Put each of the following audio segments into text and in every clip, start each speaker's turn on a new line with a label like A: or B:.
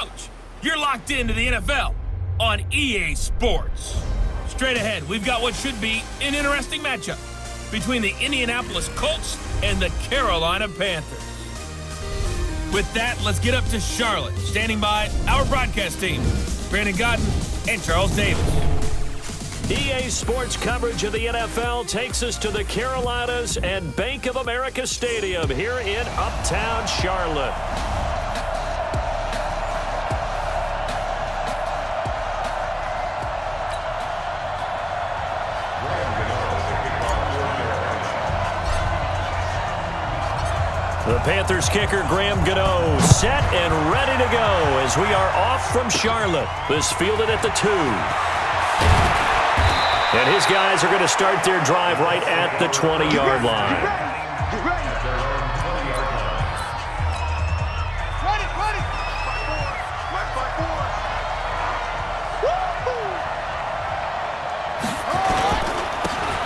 A: couch. You're locked into the NFL on EA Sports. Straight ahead, we've got what should be an interesting matchup between the Indianapolis Colts and the Carolina Panthers. With that, let's get up to Charlotte. Standing by, our broadcast team, Brandon Godden and Charles Davis.
B: EA Sports coverage of the NFL takes us to the Carolinas and Bank of America Stadium here in Uptown Charlotte. The Panthers kicker Graham Gano set and ready to go as we are off from Charlotte. This fielded at the 2. And his guys are going to start their drive right at the 20-yard line.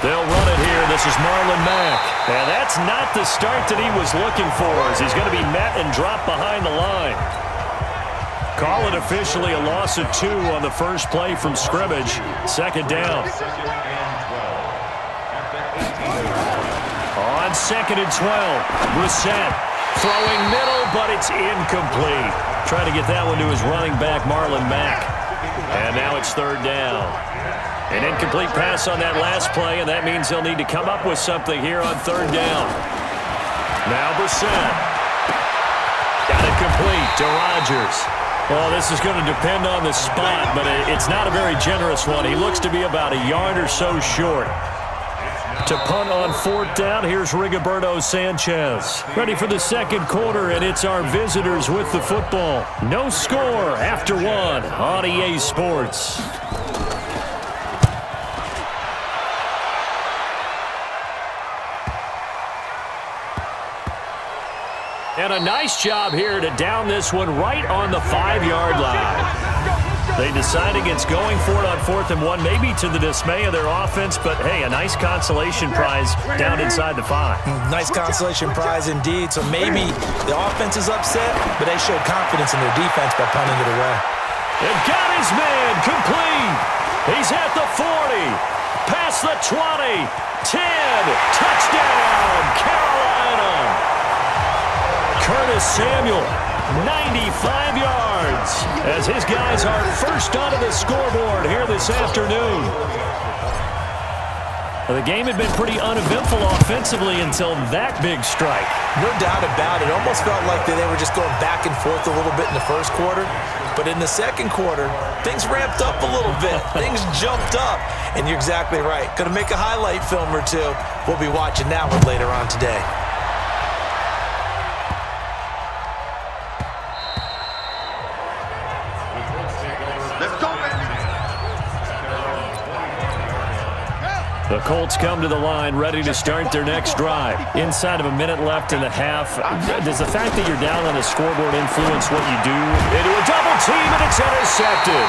B: They'll run it here. This is Marlon Mack. And that's not the start that he was looking for, as he's going to be met and dropped behind the line. Call it officially a loss of 2 on the first play from scrimmage. Second down. On 2nd and 12, Brissett throwing middle, but it's incomplete. Trying to get that one to his running back, Marlon Mack. And now it's 3rd down. An incomplete pass on that last play, and that means they'll need to come up with something here on 3rd down. Now Brissett. Got it complete to Rodgers. Well, this is going to depend on the spot, but it's not a very generous one. He looks to be about a yard or so short. To punt on 4th down, here's Rigoberto Sanchez. Ready for the second quarter, and it's our visitors with the football. No score after 1 on EA Sports. And a nice job here to down this one right on the 5-yard line. They decide against going for it on 4th and 1, maybe to the dismay of their offense, but hey, a nice consolation prize down inside the 5.
C: Nice consolation prize indeed. So maybe the offense is upset, but they showed confidence in their defense by punting it away.
B: And got his man complete. He's at the 40, past the 20, 10, touchdown, Carolina. Curtis Samuel, 95 yards, as his guys are first onto the scoreboard here this afternoon. The game had been pretty uneventful offensively until that big strike.
C: No doubt about it. Almost felt like they were just going back and forth a little bit in the first quarter. But in the second quarter, things ramped up a little bit. Things jumped up. And you're exactly right. Going to make a highlight film or two. We'll be watching that one later on today.
B: The Colts come to the line ready to start their next drive. Inside of a minute left in the half, does the fact that you're down on the scoreboard influence what you do? Into a double team, and it's intercepted.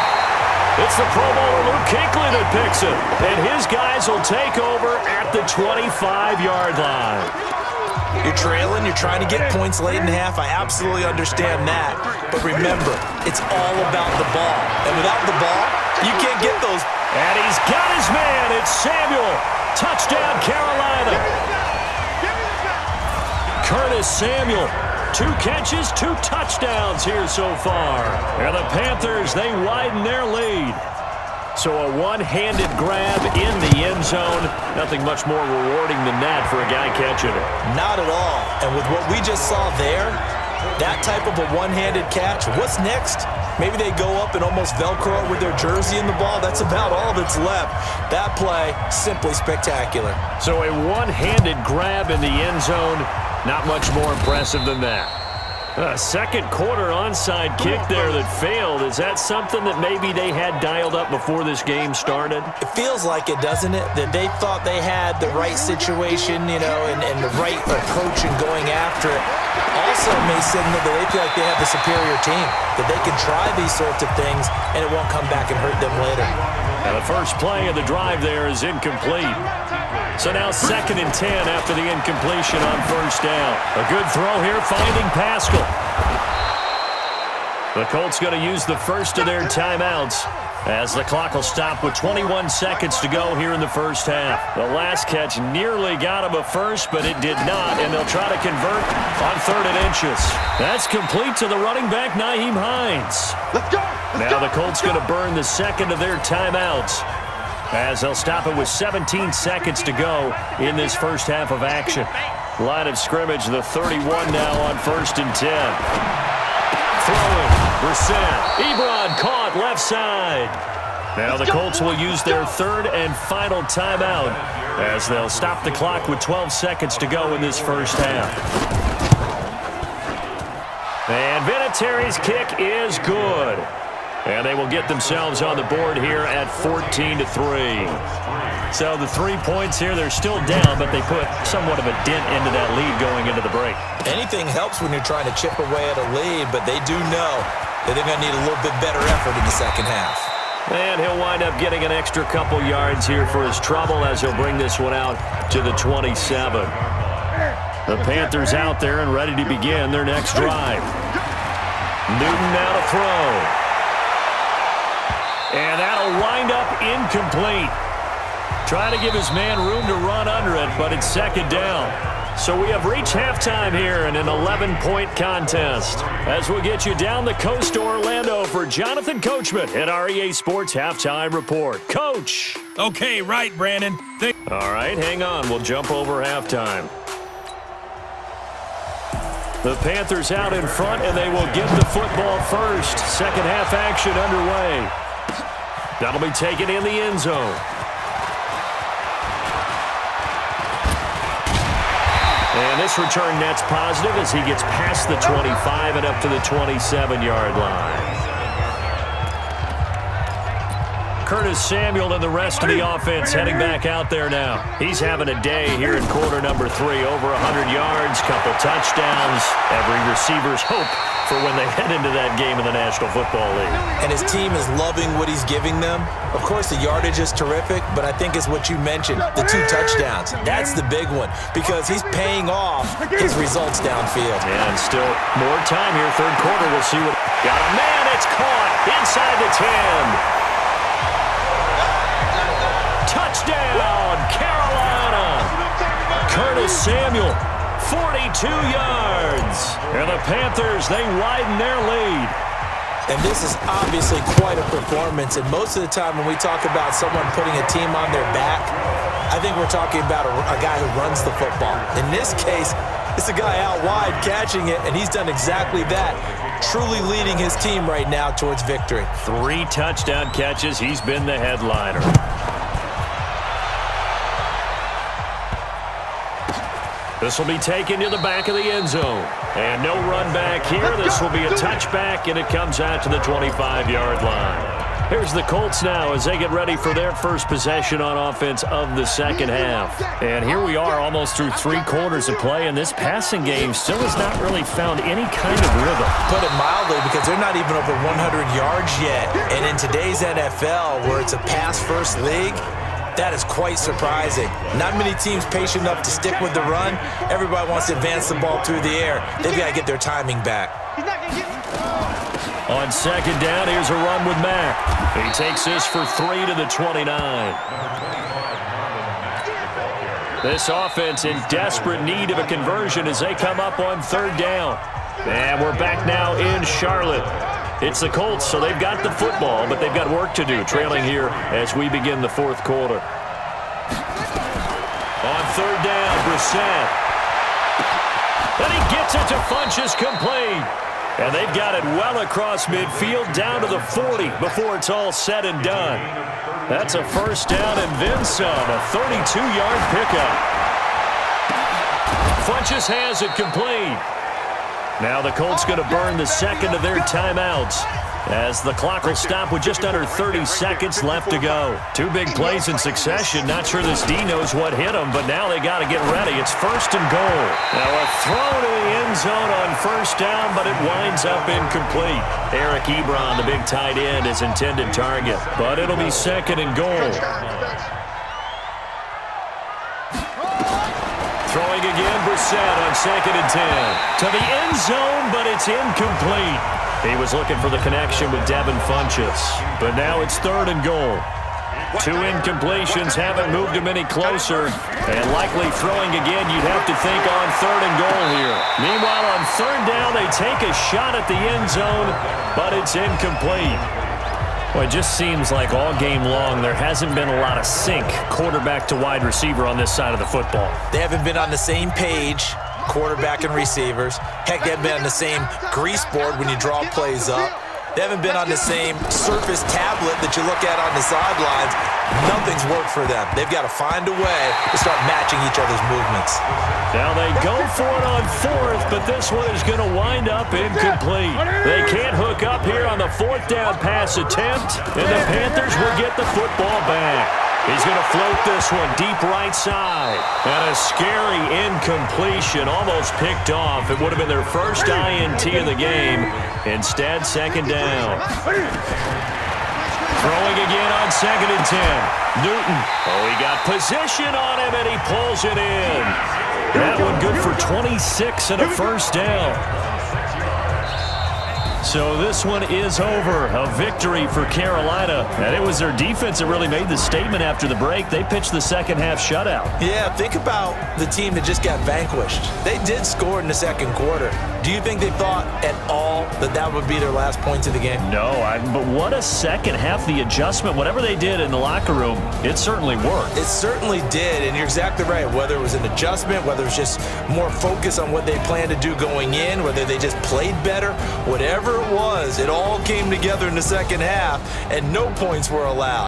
B: It's the Pro Bowler Luke Kuechly that picks it, and his guys will take over at the 25-yard line.
C: You're trailing, you're trying to get points late in half. I absolutely understand that. But remember, it's all about the ball. And without the ball, you can't get those.
B: And he's got his man. It's Samuel. Touchdown, Carolina. Curtis Samuel. 2 catches, 2 touchdowns here so far. And the Panthers, they widen their lead. So a one-handed grab in the end zone. Nothing much more rewarding than that for a guy catching it.
C: Not at all. And with what we just saw there, that type of a one-handed catch, what's next? Maybe they go up and almost Velcro with their jersey in the ball. That's about all that's left. That play, simply spectacular.
B: So a one-handed grab in the end zone, not much more impressive than that. A second quarter onside kick there that failed. Is that something that maybe they had dialed up before this game started?
C: It feels like it, doesn't it? That they thought they had the right situation, you know, and the right approach in going after it. Also may signal that they feel like they have the superior team, that they can try these sorts of things and it won't come back and hurt them later.
B: Now the first play of the drive there is incomplete. So now 2nd and 10 after the incompletion on 1st down. A good throw here, finding Pascal. The Colts going to use the first of their timeouts as the clock will stop with 21 seconds to go here in the first half. The last catch nearly got him a first, but it did not, and they'll try to convert on 3rd and inches. That's complete to the running back, Nyheim Hines. Now the Colts going to burn the second of their timeouts as they'll stop it with 17 seconds to go in this first half of action. Line of scrimmage, the 31 now on 1st and 10. Throwing, Brissett. Ebron caught left side. Now the Colts will use their 3rd and final timeout as they'll stop the clock with 12 seconds to go in this first half. And Vinatieri's kick is good. And they will get themselves on the board here at 14-3. So the 3 points here, they're still down, but they put somewhat of a dent into that lead going into the break.
C: Anything helps when you're trying to chip away at a lead, but they do know that they're going to need a little bit better effort in the second half.
B: And he'll wind up getting an extra couple yards here for his trouble as he'll bring this one out to the 27. The Panthers out there and ready to begin their next drive. Newton now to throw. And that'll wind up incomplete. Trying to give his man room to run under it, but it's second down. So we have reached halftime here in an 11-point contest. As we'll get you down the coast to Orlando for Jonathan Coachman at our EA Sports Halftime Report. Coach!
A: Okay, right, Brandon.
B: All right, hang on. We'll jump over halftime. The Panthers out in front, and they will get the football first. Second half action underway. That'll be taken in the end zone. And this return net's positive as he gets past the 25 and up to the 27-yard line. Curtis Samuel and the rest of the offense heading back out there now. He's having a day here in quarter number 3. Over 100 yards, couple touchdowns. Every receiver's hope for when they head into that game in the National Football League.
C: And his team is loving what he's giving them. Of course, the yardage is terrific, but I think it's what you mentioned, the 2 touchdowns. That's the big one because he's paying off his results downfield.
B: And still more time here, third quarter. We'll see what... Got a man, it's caught inside the 10. Touchdown, Carolina! Curtis Samuel, 42 yards. And the Panthers, they widen their lead.
C: And this is obviously quite a performance. And most of the time when we talk about someone putting a team on their back, I think we're talking about a guy who runs the football. In this case, it's a guy out wide catching it, and he's done exactly that. Truly leading his team right now towards victory.
B: 3 touchdown catches. He's been the headliner. This will be taken to the back of the end zone. And no run back here. This will be a touchback, and it comes out to the 25-yard line. Here's the Colts now as they get ready for their first possession on offense of the second half. And here we are almost through 3 quarters of play, and this passing game still has not really found any kind of rhythm.
C: Put it mildly, because they're not even over 100 yards yet. And in today's NFL, where it's a pass-first league, that is quite surprising. Not many teams patient enough to stick with the run. Everybody wants to advance the ball through the air. They've got to get their timing back.
B: On second down, here's a run with Mack. He takes this for 3 to the 29. This offense in desperate need of a conversion as they come up on third down. And we're back now in Charlotte. It's the Colts, so they've got the football, but they've got work to do, trailing here as we begin the fourth quarter. On third down, Brissett. And he gets it to Funchess complete. And they've got it well across midfield down to the 40 before it's all said and done. That's a first down and then some, a 32-yard pickup. Funchess has it complete. Now the Colts going to burn the second of their timeouts as the clock will stop with just under 30 seconds left to go. 2 big plays in succession. Not sure this D knows what hit him, but now they got to get ready. It's first and goal. Now a throw to the end zone on first down, but it winds up incomplete. Eric Ebron, the big tight end, is intended target, but it'll be second and goal. Throwing again, Brissett on second and 10. To the end zone, but it's incomplete. He was looking for the connection with Devin Funchess. But now it's 3rd and goal. 2 incompletions haven't moved him any closer. And likely throwing again, you'd have to think on 3rd and goal here. Meanwhile, on 3rd down, they take a shot at the end zone, but it's incomplete. Well, it just seems like all game long there hasn't been a lot of sync quarterback to wide receiver on this side of the football.
C: They haven't been on the same page, quarterback and receivers. Heck, they haven't been on the same grease board when you draw plays up. They haven't been on the same surface tablet that you look at on the sidelines. Nothing's worked for them. They've got to find a way to start matching each other's movements.
B: Now they go for it on 4th, but this one is going to wind up incomplete. They can't hook up here on the 4th down pass attempt, and the Panthers will get the football back. He's going to float this one deep right side. And a scary incompletion, almost picked off. It would have been their first INT of the game. Instead, 2nd down. Throwing again on 2nd and 10. Newton. Oh, he got position on him, and he pulls it in. That one good for 26 and a first down. So this one is over. A victory for Carolina. And it was their defense that really made the statement after the break. They pitched the second-half shutout.
C: Yeah, think about the team that just got vanquished. They did score in the 2nd quarter. Do you think they thought at all that that would be their last points of the game?
B: No, but what a second half. The adjustment, whatever they did in the locker room, it certainly worked.
C: It certainly did, and you're exactly right. Whether it was an adjustment, whether it was just more focus on what they planned to do going in, whether they just played better, whatever it was, it all came together in the 2nd half, and no points were allowed.